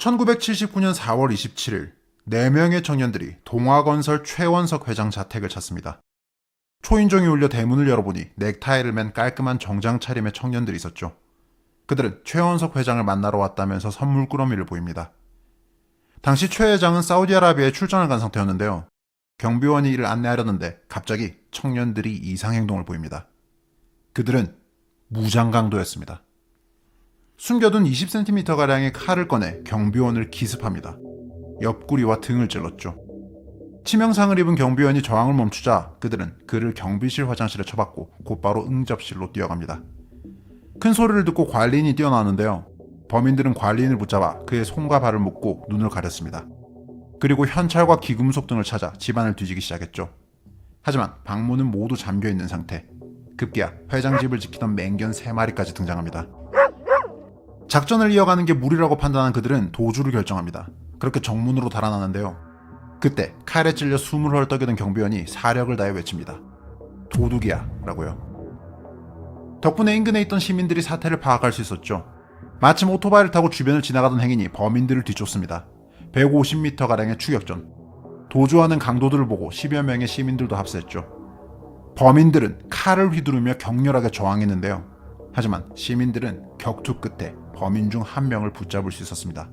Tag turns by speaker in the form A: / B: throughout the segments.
A: 1979년 4월 27일 4명의 청년들이 동화건설 최원석 회장 자택을 찾습니다. 초인종이 울려 대문을 열어보니 넥타이를 맨 깔끔한 정장 차림의 청년들이 있었죠. 그들은 최원석 회장을 만나러 왔다면서 선물 꾸러미를 보입니다. 당시 최 회장은 사우디아라비아에 출장을 간 상태였는데요. 경비원이 이를 안내하려는데 갑자기 청년들이 이상 행동을 보입니다. 그들은 무장강도였습니다. 숨겨둔 20cm가량의 칼을 꺼내 경비원을 기습합니다. 옆구리와 등을 찔렀죠. 치명상을 입은 경비원이 저항을 멈추자 그들은 그를 경비실 화장실에 처박고 곧바로 응접실로 뛰어갑니다. 큰 소리를 듣고 관리인이 뛰어나왔는데요. 범인들은 관리인을 붙잡아 그의 손과 발을 묶고 눈을 가렸습니다. 그리고 현찰과 귀금속 등을 찾아 집안을 뒤지기 시작했죠. 하지만 방문은 모두 잠겨있는 상태. 급기야 회장 집을 지키던 맹견 3마리까지 등장합니다. 작전을 이어가는 게 무리라고 판단한 그들은 도주를 결정합니다. 그렇게 정문으로 달아나는데요. 그때 칼에 찔려 숨을 헐떡이던 경비원이 사력을 다해 외칩니다. 도둑이야 라고요. 덕분에 인근에 있던 시민들이 사태를 파악할 수 있었죠. 마침 오토바이를 타고 주변을 지나가던 행인이 범인들을 뒤쫓습니다. 150m가량의 추격전. 도주하는 강도들을 보고 10여 명의 시민들도 합세했죠. 범인들은 칼을 휘두르며 격렬하게 저항했는데요. 하지만 시민들은 격투 끝에 범인 중 한 명을 붙잡을 수 있었습니다.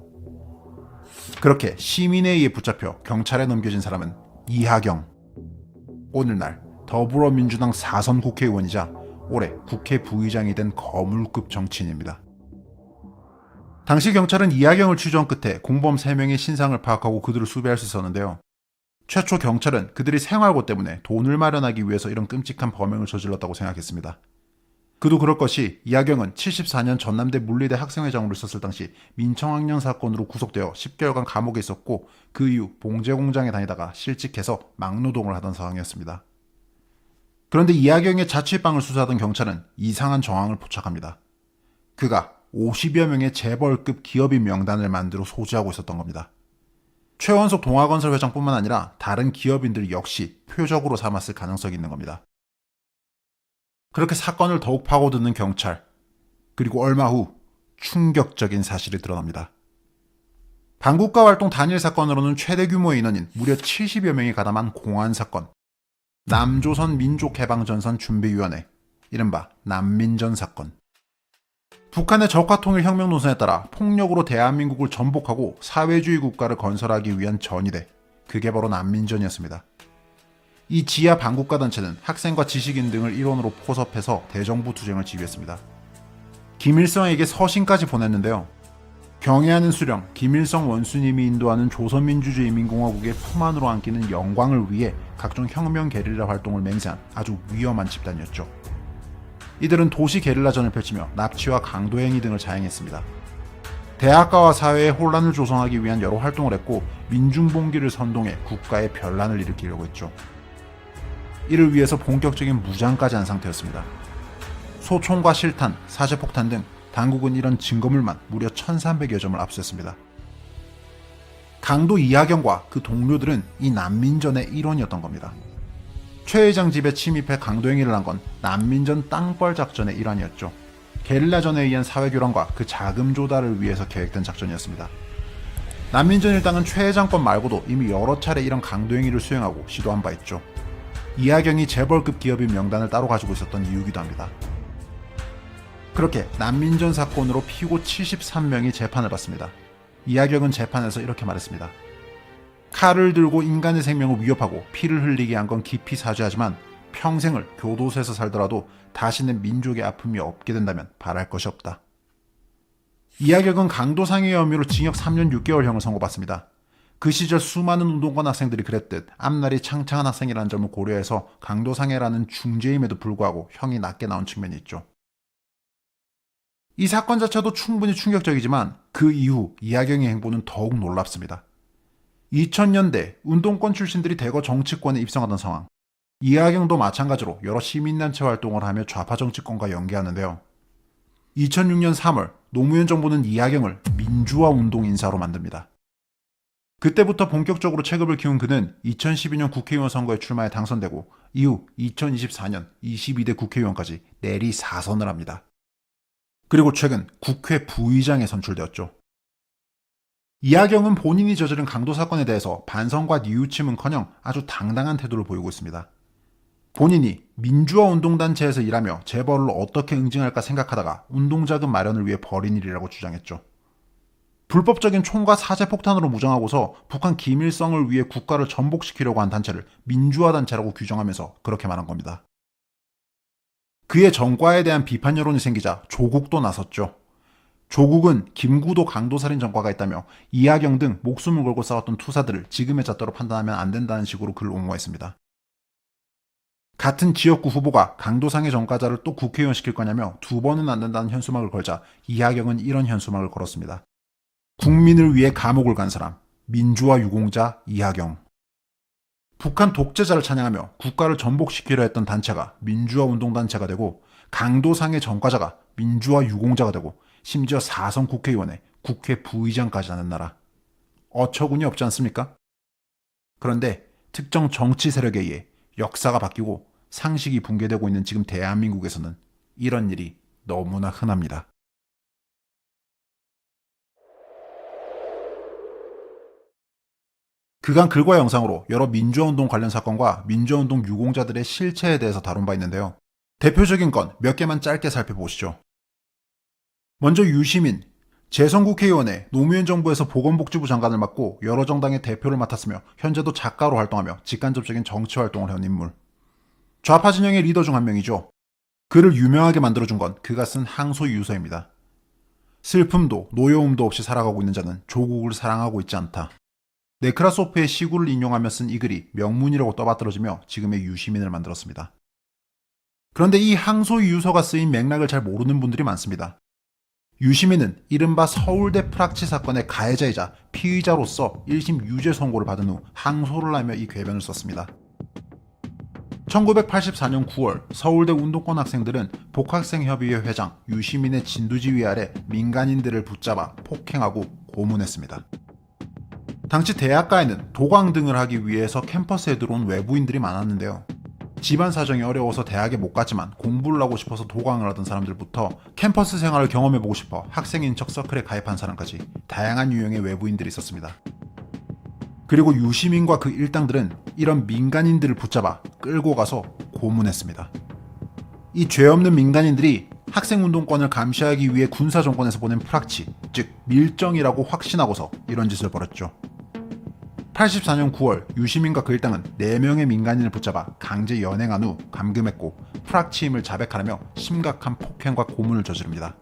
A: 그렇게 시민에 의해 붙잡혀 경찰에 넘겨진 사람은 이하경. 오늘날 더불어민주당 4선 국회의원이자 올해 국회 부의장이 된 거물급 정치인입니다. 당시 경찰은 이하경을 취조한 끝에 공범 3명의 신상을 파악하고 그들을 수배할 수 있었는데요. 최초 경찰은 그들이 생활고 때문에 돈을 마련하기 위해서 이런 끔찍한 범행을 저질렀다고 생각했습니다. 그도 그럴 것이 이하경은 74년 전남대 물리대 학생회장으로 있었을 당시 민청학년 사건으로 구속되어 10개월간 감옥에 있었고 그 이후 봉제공장에 다니다가 실직해서 막노동을 하던 상황이었습니다. 그런데 이하경의 자취방을 수사하던 경찰은 이상한 정황을 포착합니다. 그가 50여 명의 재벌급 기업인 명단을 만들어 소지하고 있었던 겁니다. 최원석 동화건설 회장뿐만 아니라 다른 기업인들 역시 표적으로 삼았을 가능성이 있는 겁니다. 그렇게 사건을 더욱 파고드는 경찰. 그리고 얼마 후 충격적인 사실이 드러납니다. 반국가 활동 단일 사건으로는 최대 규모의 인원인 무려 70여 명이 가담한 공안 사건. 남조선 민족해방전선 준비위원회, 이른바 난민전 사건. 북한의 적화통일 혁명 노선에 따라 폭력으로 대한민국을 전복하고 사회주의 국가를 건설하기 위한 전이대, 그게 바로 난민전이었습니다. 이 지하 반국가 단체는 학생과 지식인 등을 일원으로 포섭해서 대정부 투쟁을 지휘했습니다. 김일성에게 서신까지 보냈는데요. 경애하는 수령 김일성 원수님이 인도하는 조선민주주의인민공화국의 품 안으로 안기는 영광을 위해 각종 혁명 게릴라 활동을 맹세한 아주 위험한 집단이었죠. 이들은 도시 게릴라전을 펼치며 납치와 강도행위 등을 자행했습니다. 대학가와 사회에 혼란을 조성하기 위한 여러 활동을 했고 민중봉기를 선동해 국가에 변란을 일으키려고 했죠. 이를 위해서 본격적인 무장까지 한 상태였습니다. 소총과 실탄, 사제폭탄 등 당국은 이런 증거물만 무려 1300여 점을 압수했습니다. 강도 이하경과 그 동료들은 이 난민전의 일원이었던 겁니다. 최 회장 집에 침입해 강도행위를 한 건 난민전 땅벌 작전의 일환이었죠. 게릴라전에 의한 사회교란과 그 자금 조달을 위해서 계획된 작전이었습니다. 난민전 일당은 최 회장 건 말고도 이미 여러 차례 이런 강도행위를 수행하고 시도한 바 있죠. 이하경이 재벌급 기업인 명단을 따로 가지고 있었던 이유기도 합니다. 그렇게 난민전 사건으로 피고 73명이 재판을 받습니다. 이하경은 재판에서 이렇게 말했습니다. 칼을 들고 인간의 생명을 위협하고 피를 흘리게 한 건 깊이 사죄하지만 평생을 교도소에서 살더라도 다시는 민족의 아픔이 없게 된다면 바랄 것이 없다. 이하경은 강도상해의 혐의로 징역 3년 6개월형을 선고받습니다. 그 시절 수많은 운동권 학생들이 그랬듯 앞날이 창창한 학생이라는 점을 고려해서 강도상해라는 중죄임에도 불구하고 형이 낮게 나온 측면이 있죠. 이 사건 자체도 충분히 충격적이지만 그 이후 이하경의 행보는 더욱 놀랍습니다. 2000년대 운동권 출신들이 대거 정치권에 입성하던 상황. 이하경도 마찬가지로 여러 시민단체 활동을 하며 좌파 정치권과 연계하는데요. 2006년 3월 노무현 정부는 이하경을 민주화 운동 인사로 만듭니다. 그때부터 본격적으로 체급을 키운 그는 2012년 국회의원 선거에 출마해 당선되고 이후 2024년 22대 국회의원까지 내리 4선을 합니다. 그리고 최근 국회 부의장에 선출되었죠. 이하경은 본인이 저지른 강도 사건에 대해서 반성과 뉘우침은커녕 아주 당당한 태도를 보이고 있습니다. 본인이 민주화 운동단체에서 일하며 재벌을 어떻게 응징할까 생각하다가 운동자금 마련을 위해 벌인 일이라고 주장했죠. 불법적인 총과 사제폭탄으로 무장하고서 북한 기밀성을 위해 국가를 전복시키려고 한 단체를 민주화 단체라고 규정하면서 그렇게 말한 겁니다. 그의 전과에 대한 비판 여론이 생기자 조국도 나섰죠. 조국은 김구도 강도살인 전과가 있다며 이하경 등 목숨을 걸고 싸웠던 투사들을 지금의 잣대로 판단하면 안 된다는 식으로 글을 옹호했습니다. 같은 지역구 후보가 강도상의 전과자를 또 국회의원 시킬 거냐며 2번은 안 된다는 현수막을 걸자 이하경은 이런 현수막을 걸었습니다. 국민을 위해 감옥을 간 사람, 민주화 유공자 이하경. 북한 독재자를 찬양하며 국가를 전복시키려 했던 단체가 민주화 운동단체가 되고 강도상의 전과자가 민주화 유공자가 되고 심지어 4선 국회의원에 국회 부의장까지 하는 나라. 어처구니 없지 않습니까? 그런데 특정 정치 세력에 의해 역사가 바뀌고 상식이 붕괴되고 있는 지금 대한민국에서는 이런 일이 너무나 흔합니다. 그간 글과 영상으로 여러 민주화운동 관련 사건과 민주화운동 유공자들의 실체에 대해서 다룬 바 있는데요. 대표적인 건 몇 개만 짧게 살펴보시죠. 먼저 유시민, 재선국회의원에 노무현 정부에서 보건복지부 장관을 맡고 여러 정당의 대표를 맡았으며 현재도 작가로 활동하며 직간접적인 정치활동을 해온 인물. 좌파 진영의 리더 중 한 명이죠. 그를 유명하게 만들어준 건 그가 쓴 항소유서입니다. 슬픔도 노여움도 없이 살아가고 있는 자는 조국을 사랑하고 있지 않다. 네크라소프의 시구를 인용하며 쓴 이 글이 명문이라고 떠받들어지며 지금의 유시민을 만들었습니다. 그런데 이 항소유서가 쓰인 맥락을 잘 모르는 분들이 많습니다. 유시민은 이른바 서울대 프락치 사건의 가해자이자 피의자로서 1심 유죄 선고를 받은 후 항소를 하며 이 궤변을 썼습니다. 1984년 9월 서울대 운동권 학생들은 복학생협의회 회장 유시민의 진두지휘 아래 민간인들을 붙잡아 폭행하고 고문했습니다. 당시 대학가에는 도강 등을 하기 위해서 캠퍼스에 들어온 외부인들이 많았는데요. 집안 사정이 어려워서 대학에 못 갔지만 공부를 하고 싶어서 도강을 하던 사람들부터 캠퍼스 생활을 경험해보고 싶어 학생인 척 서클에 가입한 사람까지 다양한 유형의 외부인들이 있었습니다. 그리고 유시민과 그 일당들은 이런 민간인들을 붙잡아 끌고 가서 고문했습니다. 이 죄 없는 민간인들이 학생운동권을 감시하기 위해 군사정권에서 보낸 프락치, 즉 밀정이라고 확신하고서 이런 짓을 벌였죠. 84년 9월 유시민과 그 일당은 4명의 민간인을 붙잡아 강제 연행한 후 감금했고 프락치임을 자백하라며 심각한 폭행과 고문을 저지릅니다.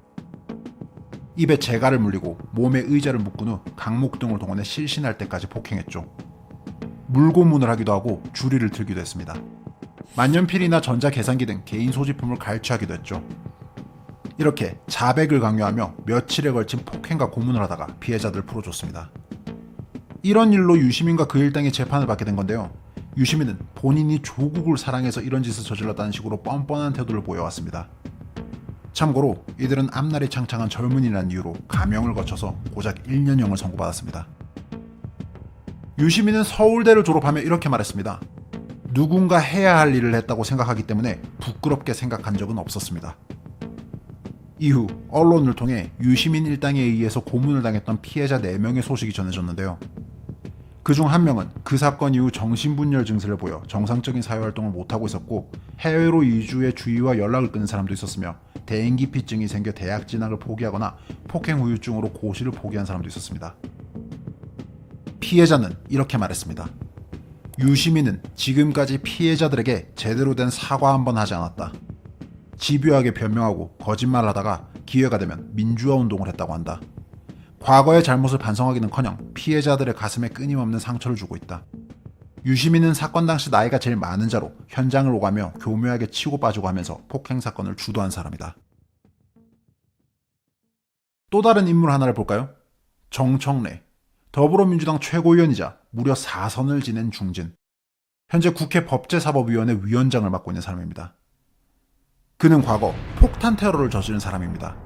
A: 입에 재갈을 물리고 몸에 의자를 묶은 후 강목 등을 동원해 실신할 때까지 폭행했죠. 물고문을 하기도 하고 주리를 들기도 했습니다. 만년필이나 전자계산기 등 개인 소지품을 갈취하기도 했죠. 이렇게 자백을 강요하며 며칠에 걸친 폭행과 고문을 하다가 피해자들을 풀어줬습니다. 이런 일로 유시민과 그 일당이 재판을 받게 된 건데요. 유시민은 본인이 조국을 사랑해서 이런 짓을 저질렀다는 식으로 뻔뻔한 태도를 보여왔습니다. 참고로 이들은 앞날이 창창한 젊은이라는 이유로 감형을 거쳐서 고작 1년형을 선고받았습니다. 유시민은 서울대를 졸업하며 이렇게 말했습니다. 누군가 해야 할 일을 했다고 생각하기 때문에 부끄럽게 생각한 적은 없었습니다. 이후 언론을 통해 유시민 일당에 의해서 고문을 당했던 피해자 4명의 소식이 전해졌는데요. 그중 한 명은 그 사건 이후 정신분열 증세를 보여 정상적인 사회활동을 못하고 있었고 해외로 이주해 주위와 연락을 끊은 사람도 있었으며 대인기피증이 생겨 대학 진학을 포기하거나 폭행 후유증으로 고시를 포기한 사람도 있었습니다. 피해자는 이렇게 말했습니다. 유시민은 지금까지 피해자들에게 제대로 된 사과 한 번 하지 않았다. 집요하게 변명하고 거짓말을 하다가 기회가 되면 민주화 운동을 했다고 한다. 과거의 잘못을 반성하기는커녕 피해자들의 가슴에 끊임없는 상처를 주고 있다. 유시민은 사건 당시 나이가 제일 많은 자로 현장을 오가며 교묘하게 치고 빠지고 하면서 폭행 사건을 주도한 사람이다. 또 다른 인물 하나를 볼까요? 정청래. 더불어민주당 최고위원이자 무려 4선을 지낸 중진. 현재 국회 법제사법위원회 위원장을 맡고 있는 사람입니다. 그는 과거 폭탄 테러를 저지른 사람입니다.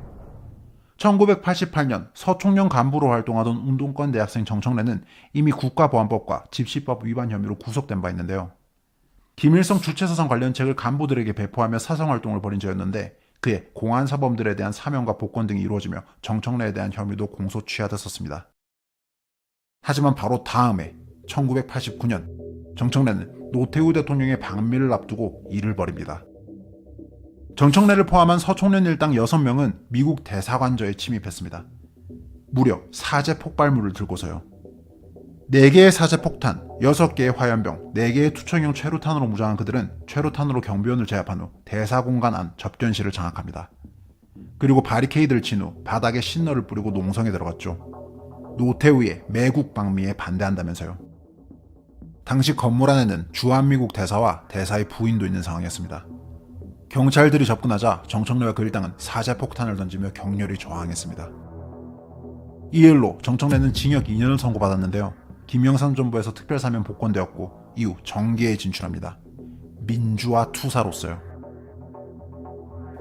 A: 1988년 서총련 간부로 활동하던 운동권 대학생 정청래는 이미 국가보안법과 집시법 위반 혐의로 구속된 바 있는데요. 김일성 주체사상 관련 책을 간부들에게 배포하며 사성활동을 벌인 죄였는데 그의 공안사범들에 대한 사면과 복권 등이 이루어지며 정청래에 대한 혐의도 공소 취하됐었습니다. 하지만 바로 다음해 1989년 정청래는 노태우 대통령의 방미를 앞두고 일을 벌입니다. 정청래를 포함한 서총련 일당 6명은 미국 대사관저에 침입했습니다. 무려 사제 폭발물을 들고서요. 4개의 사제 폭탄, 6개의 화염병, 4개의 투척용 최루탄으로 무장한 그들은 최루탄으로 경비원을 제압한 후 대사공간 안 접견실을 장악합니다. 그리고 바리케이드를 친 후 바닥에 신너를 뿌리고 농성에 들어갔죠. 노태우의 매국 방미에 반대한다면서요. 당시 건물 안에는 주한미국 대사와 대사의 부인도 있는 상황이었습니다. 경찰들이 접근하자 정청래와 그 일당은 사제 폭탄을 던지며 격렬히 저항했습니다. 이 일로 정청래는 징역 2년을 선고받았는데요. 김영삼 정부에서 특별사면 복권되었고 이후 정계에 진출합니다. 민주화 투사로서요.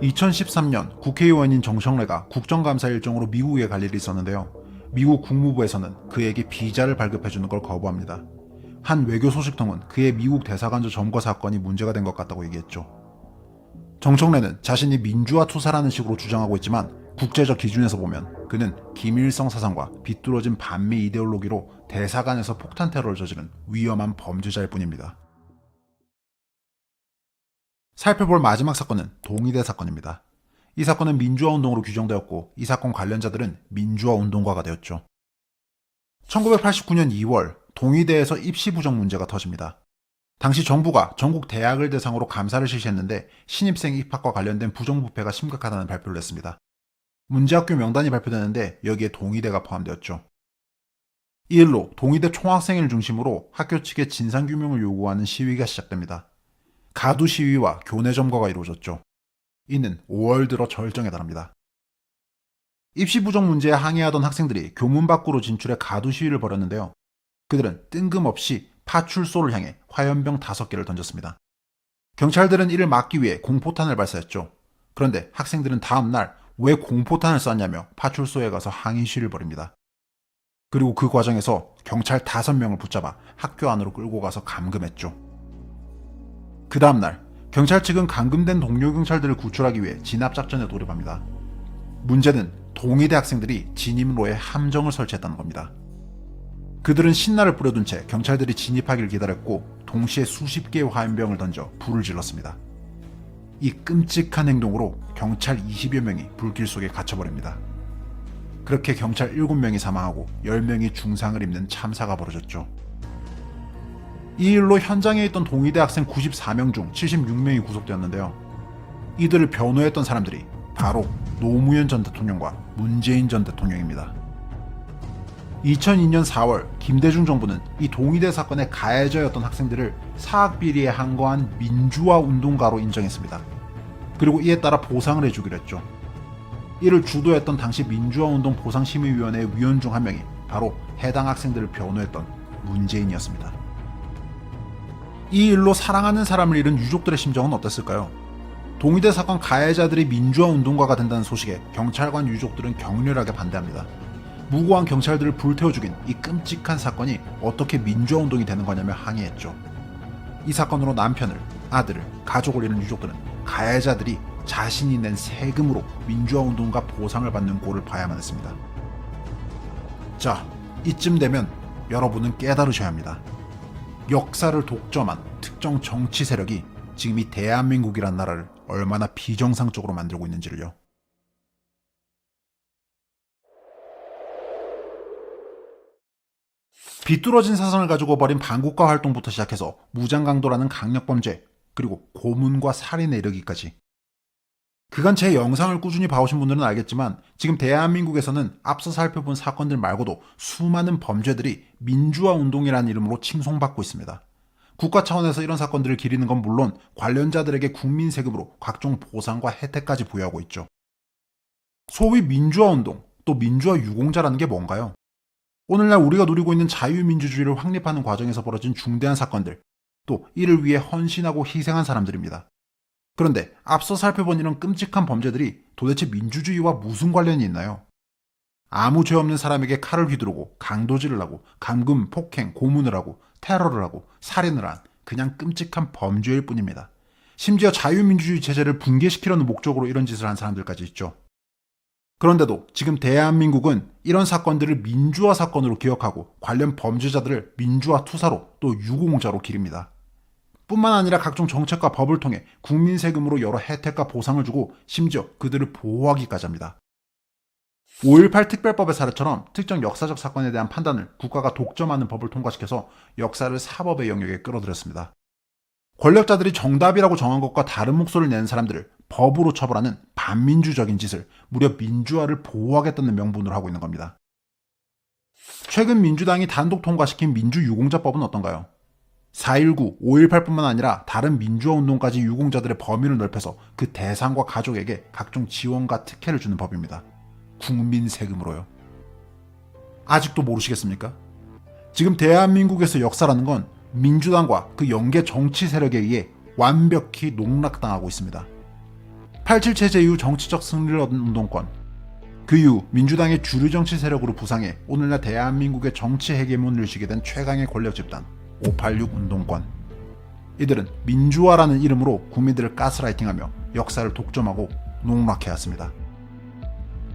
A: 2013년 국회의원인 정청래가 국정감사 일정으로 미국에 갈 일이 있었는데요. 미국 국무부에서는 그에게 비자를 발급해주는 걸 거부합니다. 한 외교 소식통은 그의 미국 대사관저 점거 사건이 문제가 된 것 같다고 얘기했죠. 정청래는 자신이 민주화 투사라는 식으로 주장하고 있지만 국제적 기준에서 보면 그는 김일성 사상과 비뚤어진 반미 이데올로기로 대사관에서 폭탄 테러를 저지른 위험한 범죄자일 뿐입니다. 살펴볼 마지막 사건은 동의대 사건입니다. 이 사건은 민주화 운동으로 규정되었고 이 사건 관련자들은 민주화 운동가가 되었죠. 1989년 2월 동의대에서 입시 부정 문제가 터집니다. 당시 정부가 전국 대학을 대상으로 감사를 실시했는데 신입생 입학과 관련된 부정부패가 심각하다는 발표를 했습니다. 문제학교 명단이 발표되는데 여기에 동의대가 포함되었죠. 이 일로 동의대 총학생회를 중심으로 학교 측의 진상규명을 요구하는 시위가 시작됩니다. 가두 시위와 교내 점거가 이루어졌죠. 이는 5월 들어 절정에 달합니다. 입시 부정 문제에 항의하던 학생들이 교문 밖으로 진출해 가두 시위를 벌였는데요. 그들은 뜬금없이 파출소를 향해 화염병 5개를 던졌습니다. 경찰들은 이를 막기 위해 공포탄을 발사했죠. 그런데 학생들은 다음 날 왜 공포탄을 쐈냐며 파출소에 가서 항의 시위를 벌입니다. 그리고 그 과정에서 경찰 5명을 붙잡아 학교 안으로 끌고 가서 감금했죠. 그 다음날 경찰 측은 감금된 동료 경찰들을 구출하기 위해 진압작전에 돌입합니다. 문제는 동의대 학생들이 진입로에 함정을 설치했다는 겁니다. 그들은 신나를 뿌려둔 채 경찰들이 진입하기를 기다렸고 동시에 수십 개의 화염병을 던져 불을 질렀습니다. 이 끔찍한 행동으로 경찰 20여 명이 불길 속에 갇혀버립니다. 그렇게 경찰 7명이 사망하고 10명이 중상을 입는 참사가 벌어졌죠. 이 일로 현장에 있던 동의대 학생 94명 중 76명이 구속되었는데요. 이들을 변호했던 사람들이 바로 노무현 전 대통령과 문재인 전 대통령입니다. 2002년 4월 김대중 정부는 이 동의대 사건의 가해자였던 학생들을 사학비리에 항거한 민주화 운동가로 인정했습니다. 그리고 이에 따라 보상을 해주기로 했죠. 이를 주도했던 당시 민주화운동 보상심의위원회 위원 중 한 명이 바로 해당 학생들을 변호했던 문재인이었습니다. 이 일로 사랑하는 사람을 잃은 유족들의 심정은 어땠을까요? 동의대 사건 가해자들이 민주화운동가가 된다는 소식에 경찰관 유족들은 격렬하게 반대합니다. 무고한 경찰들을 불태워 죽인 이 끔찍한 사건이 어떻게 민주화운동이 되는 거냐며 항의했죠. 이 사건으로 남편을, 아들을, 가족을 잃은 유족들은 가해자들이 자신이 낸 세금으로 민주화운동가 보상을 받는 꼴을 봐야만 했습니다. 자, 이쯤 되면 여러분은 깨달으셔야 합니다. 역사를 독점한 특정 정치 세력이 지금 이 대한민국이란 나라를 얼마나 비정상적으로 만들고 있는지를요. 비뚤어진 사상을 가지고 벌인 반국가 활동부터 시작해서 무장강도라는 강력범죄, 그리고 고문과 살인에 이르기까지. 그간 제 영상을 꾸준히 봐오신 분들은 알겠지만 지금 대한민국에서는 앞서 살펴본 사건들 말고도 수많은 범죄들이 민주화 운동이라는 이름으로 칭송받고 있습니다. 국가 차원에서 이런 사건들을 기리는 건 물론 관련자들에게 국민 세금으로 각종 보상과 혜택까지 부여하고 있죠. 소위 민주화 운동, 또 민주화 유공자라는 게 뭔가요? 오늘날 우리가 누리고 있는 자유민주주의를 확립하는 과정에서 벌어진 중대한 사건들, 또 이를 위해 헌신하고 희생한 사람들입니다. 그런데 앞서 살펴본 이런 끔찍한 범죄들이 도대체 민주주의와 무슨 관련이 있나요? 아무 죄 없는 사람에게 칼을 휘두르고 강도질을 하고 감금, 폭행, 고문을 하고 테러를 하고 살인을 한 그냥 끔찍한 범죄일 뿐입니다. 심지어 자유민주주의 체제를 붕괴시키려는 목적으로 이런 짓을 한 사람들까지 있죠. 그런데도 지금 대한민국은 이런 사건들을 민주화 사건으로 기억하고 관련 범죄자들을 민주화 투사로 또 유공자로 기립니다. 뿐만 아니라 각종 정책과 법을 통해 국민 세금으로 여러 혜택과 보상을 주고 심지어 그들을 보호하기까지 합니다. 5.18 특별법의 사례처럼 특정 역사적 사건에 대한 판단을 국가가 독점하는 법을 통과시켜서 역사를 사법의 영역에 끌어들였습니다. 권력자들이 정답이라고 정한 것과 다른 목소리를 내는 사람들을 법으로 처벌하는 반민주적인 짓을 무려 민주화를 보호하겠다는 명분으로 하고 있는 겁니다. 최근 민주당이 단독 통과시킨 민주유공자법은 어떤가요? 4.19, 5.18뿐만 아니라 다른 민주화 운동까지 유공자들의 범위를 넓혀서 그 대상과 가족에게 각종 지원과 특혜를 주는 법입니다. 국민 세금으로요. 아직도 모르시겠습니까? 지금 대한민국에서 역사라는 건 민주당과 그 연계 정치 세력에 의해 완벽히 농락당하고 있습니다. 87 체제 이후 정치적 승리를 얻은 운동권, 그 이후 민주당의 주류 정치 세력으로 부상해 오늘날 대한민국의 정치 헤게몬을 쥐게 된 최강의 권력 집단 586 운동권. 이들은 민주화라는 이름으로 국민들을 가스라이팅하며 역사를 독점하고 농락해왔습니다.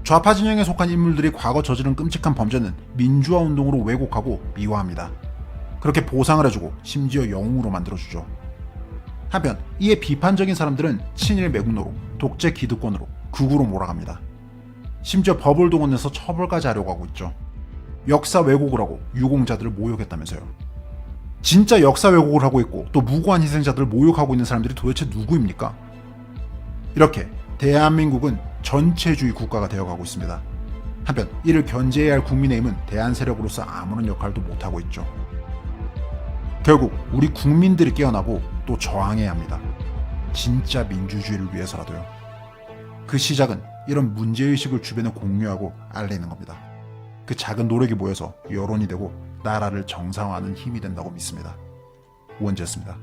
A: 좌파 진영에 속한 인물들이 과거 저지른 끔찍한 범죄는 민주화 운동으로 왜곡하고 미화합니다. 그렇게 보상을 해주고 심지어 영웅으로 만들어주죠. 한편 이에 비판적인 사람들은 친일 매국노로, 독재 기득권으로, 극우로 몰아갑니다. 심지어 법을 동원해서 처벌까지 하려고 하고 있죠. 역사 왜곡을 하고 유공자들을 모욕했다면서요. 진짜 역사 왜곡을 하고 있고 또 무고한 희생자들을 모욕하고 있는 사람들이 도대체 누구입니까? 이렇게 대한민국은 전체주의 국가가 되어가고 있습니다. 한편 이를 견제해야 할 국민의힘은 대안 세력으로서 아무런 역할도 못하고 있죠. 결국 우리 국민들이 깨어나고 또 저항해야 합니다. 진짜 민주주의를 위해서라도요. 그 시작은 이런 문제의식을 주변에 공유하고 알리는 겁니다. 그 작은 노력이 모여서 여론이 되고 나라를 정상화하는 힘이 된다고 믿습니다. 우원재였습니다.